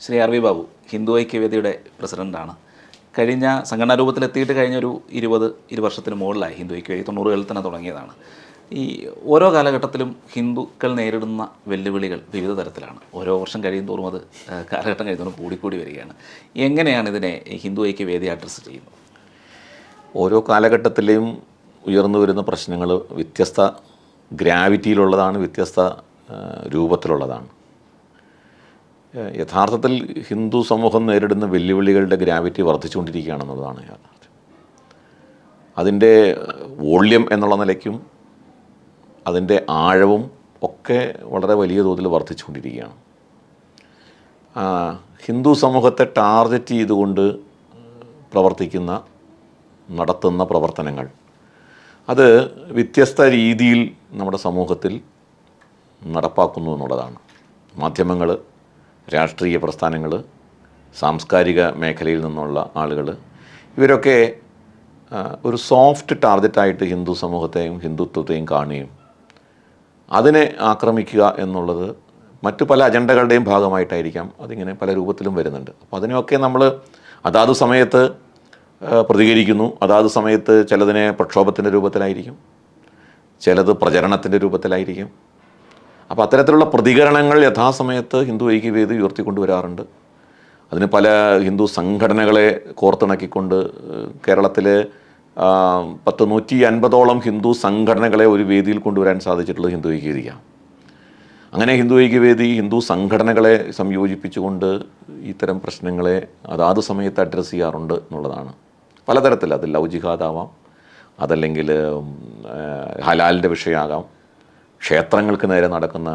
Shri R V Babu Hindu ഐക്യവേദിയുടെ പ്രസിഡൻ്റാണ്. കഴിഞ്ഞ സംഘടനാ രൂപത്തിലെത്തിയിട്ട് കഴിഞ്ഞൊരു 20 വർഷത്തിന് മുകളിലായി. ഹിന്ദു ഐക്യവേദി 90കളിൽ തന്നെ തുടങ്ങിയതാണ്. ഈ ഓരോ കാലഘട്ടത്തിലും ഹിന്ദുക്കൾ നേരിടുന്ന വെല്ലുവിളികൾ വിവിധ തരത്തിലാണ്. ഓരോ വർഷം കഴിയുന്തോറും അത് കാലഘട്ടം കഴിയുന്നതോറും കൂടിക്കൂടി വരികയാണ്. എങ്ങനെയാണ് ഇതിനെ ഹിന്ദു ഐക്യവേദി അഡ്രസ്സ് ചെയ്യുന്നത്? ഓരോ കാലഘട്ടത്തിലെയും ഉയർന്നു വരുന്ന പ്രശ്നങ്ങൾ വ്യത്യസ്ത ഗ്രാവിറ്റിയിലുള്ളതാണ്, വ്യത്യസ്ത രൂപത്തിലുള്ളതാണ്. യഥാർത്ഥത്തിൽ ഹിന്ദു സമൂഹം നേരിടുന്ന വെല്ലുവിളികളുടെ ഗ്രാവിറ്റി വർദ്ധിച്ചുകൊണ്ടിരിക്കുകയാണെന്നുള്ളതാണ് യാഥാർത്ഥ്യം. അതിൻ്റെ വോള്യം എന്നുള്ള നിലയ്ക്കും അതിൻ്റെ ആഴവും ഒക്കെ വളരെ വലിയ തോതിൽ വർദ്ധിച്ചുകൊണ്ടിരിക്കുകയാണ്. ഹിന്ദു സമൂഹത്തെ ടാർഗറ്റ് ചെയ്തുകൊണ്ട് നടത്തുന്ന പ്രവർത്തനങ്ങൾ അത് വ്യത്യസ്ത രീതിയിൽ നമ്മുടെ സമൂഹത്തിൽ നടപ്പാക്കുന്നു എന്നുള്ളതാണ്. മാധ്യമങ്ങൾ, രാഷ്ട്രീയ പ്രസ്ഥാനങ്ങൾ, സാംസ്കാരിക മേഖലയിൽ നിന്നുള്ള ആളുകൾ, ഇവരൊക്കെ ഒരു സോഫ്റ്റ് ടാർഗറ്റായിട്ട് ഹിന്ദു സമൂഹത്തെയും ഹിന്ദുത്വത്തെയും കാണുകയും അതിനെ ആക്രമിക്കുക എന്നുള്ളത് മറ്റു പല അജണ്ടകളുടെയും ഭാഗമായിട്ടായിരിക്കാം അതിങ്ങനെ പല രൂപത്തിലും വരുന്നുണ്ട്. അപ്പോൾ അതിനെയൊക്കെ നമ്മൾ അതാത് സമയത്ത് പ്രതികരിക്കുന്നു. അതാത് സമയത്ത് ചിലതിനെ പ്രക്ഷോഭത്തിൻ്റെ രൂപത്തിലായിരിക്കും, ചിലത് പ്രചരണത്തിൻ്റെ രൂപത്തിലായിരിക്കും. അപ്പോൾ അത്തരത്തിലുള്ള പ്രതികരണങ്ങൾ യഥാസമയത്ത് ഹിന്ദു ഐക്യവേദി ഉയർത്തിക്കൊണ്ടുവരാറുണ്ട്. അതിന് പല ഹിന്ദു സംഘടനകളെ കോർത്തിണക്കിക്കൊണ്ട് കേരളത്തിലെ 150ഓളം ഹിന്ദു സംഘടനകളെ ഒരു വേദിയിൽ കൊണ്ടുവരാൻ സാധിച്ചിട്ടുള്ളത് ഹിന്ദു ഐക്യവേദിയാണ്. അങ്ങനെ ഹിന്ദു ഐക്യവേദി ഹിന്ദു സംഘടനകളെ സംയോജിപ്പിച്ചുകൊണ്ട് ഇത്തരം പ്രശ്നങ്ങളെ അതാത് സമയത്ത് അഡ്രസ്സ് ചെയ്യാറുണ്ട് എന്നുള്ളതാണ്. പലതരത്തിൽ, അത് ലവ് ജിഹാദാവാം, അതല്ലെങ്കിൽ ഹലാലിൻ്റെ വിഷയമാകാം, ക്ഷേത്രങ്ങൾക്ക് നേരെ നടക്കുന്ന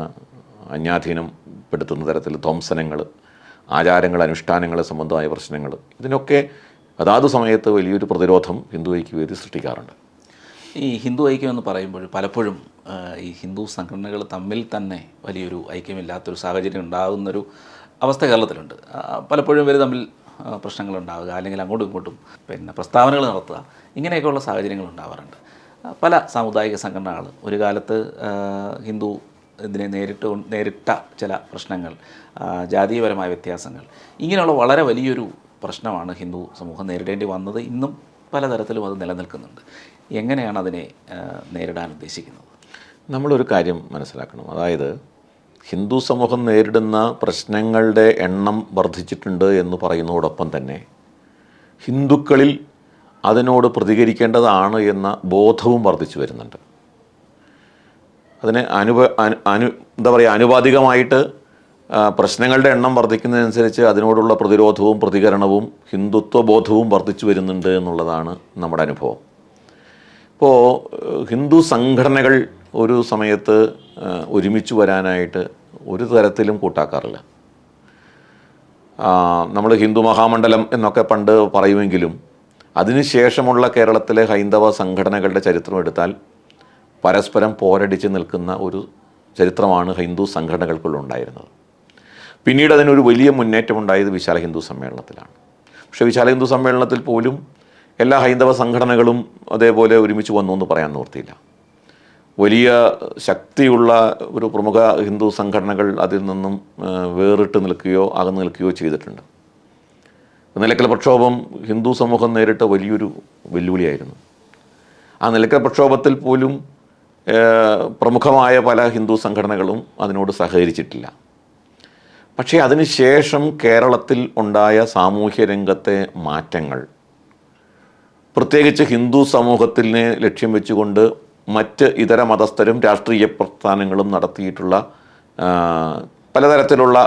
അന്യാധീനം പെടുത്തുന്ന തരത്തിൽ ധ്വംസനങ്ങൾ, ആചാരങ്ങൾ, അനുഷ്ഠാനങ്ങൾ സംബന്ധമായ പ്രശ്നങ്ങൾ, ഇതിനൊക്കെ അതാത് സമയത്ത് വലിയൊരു പ്രതിരോധം ഹിന്ദു ഐക്യവേദി സൃഷ്ടിക്കാറുണ്ട്. ഈ ഹിന്ദു ഐക്യം എന്ന് പറയുമ്പോൾ പലപ്പോഴും ഈ ഹിന്ദു സംഘടനകൾ തമ്മിൽ തന്നെ വലിയൊരു ഐക്യമില്ലാത്തൊരു സാഹചര്യം ഉണ്ടാകുന്നൊരു അവസ്ഥ കേരളത്തിലുണ്ട്. പലപ്പോഴും ഇവർ തമ്മിൽ പ്രശ്നങ്ങളുണ്ടാവുക, അല്ലെങ്കിൽ അങ്ങോട്ടും ഇങ്ങോട്ടും പ്രസ്താവനകൾ നടത്തുക, ഇങ്ങനെയൊക്കെയുള്ള സാഹചര്യങ്ങൾ ഉണ്ടാവാറുണ്ട്. പല സാമുദായിക സംഘടനകൾ ഒരു കാലത്ത് ഹിന്ദു ഇതിനെ നേരിട്ട ചില പ്രശ്നങ്ങൾ, ജാതീയപരമായ വ്യത്യാസങ്ങൾ, ഇങ്ങനെയുള്ള വളരെ വലിയൊരു പ്രശ്നമാണ് ഹിന്ദു സമൂഹം നേരിടേണ്ടി വന്നത്. ഇന്നും പലതരത്തിലും അത് നിലനിൽക്കുന്നുണ്ട്. എങ്ങനെയാണ് അതിനെ നേരിടാൻ ഉദ്ദേശിക്കുന്നത്? നമ്മളൊരു കാര്യം മനസ്സിലാക്കണം. അതായത് ഹിന്ദു സമൂഹം നേരിടുന്ന പ്രശ്നങ്ങളുടെ എണ്ണം വർദ്ധിച്ചിട്ടുണ്ട് എന്ന് പറയുന്നതോടൊപ്പം തന്നെ ഹിന്ദുക്കളിൽ അതിനോട് പ്രതികരിക്കേണ്ടതാണ് എന്ന ബോധവും വർദ്ധിച്ചു വരുന്നുണ്ട്. അതിന് അനുപാതികമായിട്ട് പ്രശ്നങ്ങളുടെ എണ്ണം വർദ്ധിക്കുന്നതിനനുസരിച്ച് അതിനോടുള്ള പ്രതിരോധവും പ്രതികരണവും ഹിന്ദുത്വ ബോധവും വർദ്ധിച്ചു വരുന്നുണ്ട് എന്നുള്ളതാണ് നമ്മുടെ അനുഭവം. ഇപ്പോൾ ഹിന്ദു സംഘടനകൾ ഒരു സമയത്ത് ഒരുമിച്ച് വരാനായിട്ട് ഒരു തരത്തിലും കൂട്ടാക്കാറില്ല. നമ്മൾ ഹിന്ദു മഹാമണ്ഡലം എന്നൊക്കെ പണ്ട് പറയുമെങ്കിലും അതിനുശേഷമുള്ള കേരളത്തിലെ ഹൈന്ദവ സംഘടനകളുടെ ചരിത്രം എടുത്താൽ പരസ്പരം പോരടിച്ച് നിൽക്കുന്ന ഒരു ചരിത്രമാണ് ഹിന്ദു സംഘടനകൾക്കുള്ളുണ്ടായിരുന്നത്. പിന്നീട് അതിനൊരു വലിയ മുന്നേറ്റമുണ്ടായത് വിശാല ഹിന്ദു സമ്മേളനത്തിലാണ്. പക്ഷേ വിശാല ഹിന്ദു സമ്മേളനത്തിൽ പോലും എല്ലാ ഹൈന്ദവ സംഘടനകളും അതേപോലെ ഒരുമിച്ച് വന്നു എന്ന് പറയാൻ നിവൃത്തിയില്ല. വലിയ ശക്തിയുള്ള ഒരു പ്രമുഖ ഹിന്ദു സംഘടനകൾ അതിൽ നിന്നും വേറിട്ട് നിൽക്കുകയോ അകന്നു നിൽക്കുകയോ ചെയ്തിട്ടുണ്ട്. നിലയ്ക്കൽ പ്രക്ഷോഭം ഹിന്ദു സമൂഹം നേരിട്ട വലിയൊരു വെല്ലുവിളിയായിരുന്നു. ആ നിലയ്ക്കൽ പ്രക്ഷോഭത്തിൽ പോലും പ്രമുഖമായ പല ഹിന്ദു സംഘടനകളും അതിനോട് സഹകരിച്ചിട്ടില്ല. പക്ഷേ അതിനുശേഷം കേരളത്തിൽ ഉണ്ടായ സാമൂഹ്യ രംഗത്തെ മാറ്റങ്ങൾ, പ്രത്യേകിച്ച് ഹിന്ദു സമൂഹത്തിനെ ലക്ഷ്യം വെച്ചുകൊണ്ട് മറ്റ് ഇതര മതസ്ഥരും രാഷ്ട്രീയ പ്രസ്ഥാനങ്ങളും നടത്തിയിട്ടുള്ള പലതരത്തിലുള്ള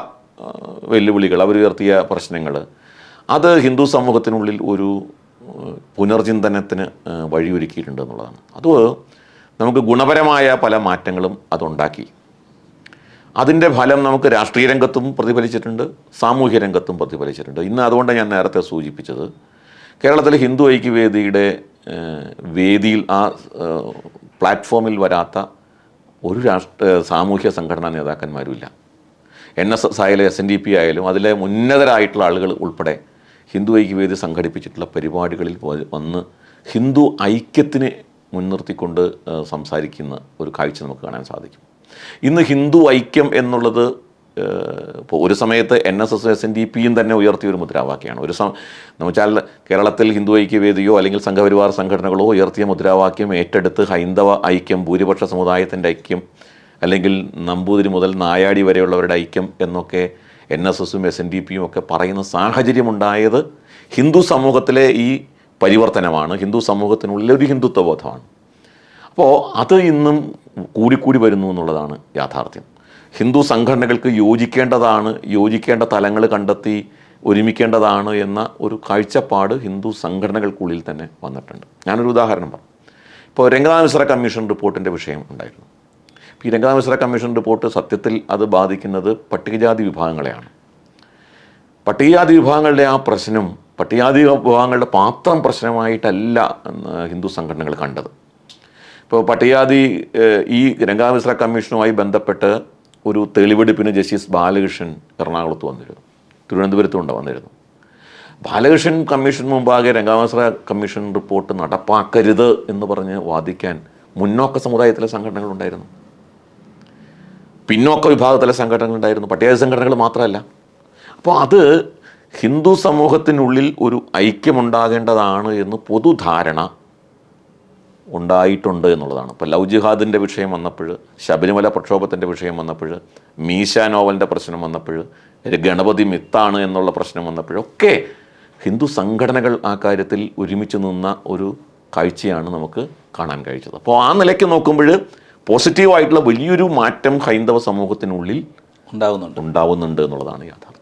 വെല്ലുവിളികൾ, അവരുയർത്തിയ പ്രശ്നങ്ങൾ, അത് ഹിന്ദു സമൂഹത്തിനുള്ളിൽ ഒരു പുനർചിന്തനത്തിന് വഴിയൊരുക്കിയിട്ടുണ്ട് എന്നുള്ളതാണ്. അത് നമുക്ക് ഗുണപരമായ പല മാറ്റങ്ങളും അതുണ്ടാക്കി. അതിൻ്റെ ഫലം നമുക്ക് രാഷ്ട്രീയ രംഗത്തും പ്രതിഫലിച്ചിട്ടുണ്ട്, സാമൂഹ്യ രംഗത്തും പ്രതിഫലിച്ചിട്ടുണ്ട്. ഇന്ന് അതുകൊണ്ട് ഞാൻ നേരത്തെ സൂചിപ്പിച്ചത്, കേരളത്തിലെ ഹിന്ദു ഐക്യവേദിയുടെ വേദിയിൽ ആ പ്ലാറ്റ്ഫോമിൽ വരാത്ത ഒരു സാമൂഹ്യ സംഘടനാ നേതാക്കന്മാരുമില്ല. NSS ആയാലും SNDP ആയാലും അതിലെ ഉന്നതരായിട്ടുള്ള ആളുകൾ ഉൾപ്പെടെ ഹിന്ദു ഐക്യവേദി സംഘടിപ്പിച്ചിട്ടുള്ള പരിപാടികളിൽ വന്ന് ഹിന്ദു ഐക്യത്തിനെ മുൻനിർത്തിക്കൊണ്ട് സംസാരിക്കുന്ന ഒരു കാഴ്ച നമുക്ക് കാണാൻ സാധിക്കും. ഇന്ന് ഹിന്ദു ഐക്യം എന്നുള്ളത് ഇപ്പോൾ ഒരു സമയത്ത് NSS SNDPയും തന്നെ ഉയർത്തിയ ഒരു മുദ്രാവാക്യമാണ്. എന്ന് വെച്ചാൽ കേരളത്തിൽ ഹിന്ദു ഐക്യവേദിയോ അല്ലെങ്കിൽ സംഘപരിവാർ സംഘടനകളോ ഉയർത്തിയ മുദ്രാവാക്യം ഏറ്റെടുത്ത് ഹൈന്ദവ ഐക്യം, ഭൂരിപക്ഷ സമുദായത്തിൻ്റെ ഐക്യം, അല്ലെങ്കിൽ നമ്പൂതിരി മുതൽ നായാടി വരെയുള്ളവരുടെ ഐക്യം എന്നൊക്കെ NSSും SNDPയും ഒക്കെ പറയുന്ന സാഹചര്യമുണ്ടായത് ഹിന്ദു സമൂഹത്തിലെ ഈ പരിവർത്തനമാണ്, ഹിന്ദു സമൂഹത്തിനുള്ളിൽ ഒരു ഹിന്ദുത്വ ബോധമാണ്. അപ്പോൾ അത് ഇന്നും കൂടിക്കൂടി വരുന്നു എന്നുള്ളതാണ് യാഥാർത്ഥ്യം. ഹിന്ദു സംഘടനകൾക്ക് യോജിക്കേണ്ട തലങ്ങൾ കണ്ടെത്തി ഒരുമിക്കേണ്ടതാണ് എന്ന ഒരു കാഴ്ചപ്പാട് ഹിന്ദു സംഘടനകൾക്കുള്ളിൽ തന്നെ വന്നിട്ടുണ്ട്. ഞാനൊരു ഉദാഹരണം പറഞ്ഞു. ഇപ്പോൾ രംഗനാഥ മിശ്ര കമ്മീഷൻ റിപ്പോർട്ടിൻ്റെ വിഷയം ഉണ്ടായിരുന്നു. ഈ രംഗനാഥ മിശ്ര കമ്മീഷൻ റിപ്പോർട്ട് സത്യത്തിൽ അത് ബാധിക്കുന്നത് പട്ടികജാതി വിഭാഗങ്ങളെയാണ്. പട്ടികജാതി വിഭാഗങ്ങളുടെ ആ പ്രശ്നം, പട്ടികജാതി വിഭാഗങ്ങളുടെ മാത്രം പ്രശ്നമായിട്ടല്ല ഹിന്ദു സംഘടനകൾ കണ്ടത്. ഇപ്പോൾ പട്ടികജാതി ഈ രംഗനാഥ മിശ്ര കമ്മീഷനുമായി ബന്ധപ്പെട്ട് ഒരു തെളിവെടുപ്പിന് ജസ്റ്റിസ് ബാലകൃഷ്ണൻ എറണാകുളത്ത് വന്നിരുന്നു, തിരുവനന്തപുരത്തുണ്ട് വന്നിരുന്നു. ബാലകൃഷ്ണൻ കമ്മീഷൻ മുമ്പാകെ രംഗനാഥ മിശ്ര കമ്മീഷൻ റിപ്പോർട്ട് നടപ്പാക്കരുത് എന്ന് പറഞ്ഞ് വാദിക്കാൻ മുന്നോക്ക സമുദായത്തിലെ സംഘടനകളുണ്ടായിരുന്നു, പിന്നോക്ക വിഭാഗത്തിലെ സംഘടനകളുണ്ടായിരുന്നു, പട്ടികജാതി സംഘടനകൾ മാത്രമല്ല. അപ്പോൾ അത് ഹിന്ദു സമൂഹത്തിനുള്ളിൽ ഒരു ഐക്യമുണ്ടാകേണ്ടതാണ് എന്ന് പൊതുധാരണ ഉണ്ടായിട്ടുണ്ട് എന്നുള്ളതാണ്. ഇപ്പോൾ ലവ് ജിഹാദിൻ്റെ വിഷയം വന്നപ്പോൾ, ശബരിമല പ്രക്ഷോഭത്തിൻ്റെ വിഷയം വന്നപ്പോൾ, മീശ നോവലിൻ്റെ പ്രശ്നം വന്നപ്പോൾ, ഗണപതി മിത്താണ് എന്നുള്ള പ്രശ്നം വന്നപ്പോഴൊക്കെ ഹിന്ദു സംഘടനകൾ ആ കാര്യത്തിൽ ഒരുമിച്ച് നിന്ന ഒരു കാഴ്ചയാണ് നമുക്ക് കാണാൻ കഴിച്ചത്. അപ്പോൾ ആ നിലയ്ക്ക് നോക്കുമ്പോൾ പോസിറ്റീവായിട്ടുള്ള വലിയൊരു മാറ്റം ഹൈന്ദവ സമൂഹത്തിനുള്ളിൽ ഉണ്ടാവുന്നുണ്ട് എന്നുള്ളതാണ് യാഥാർത്ഥ്യം.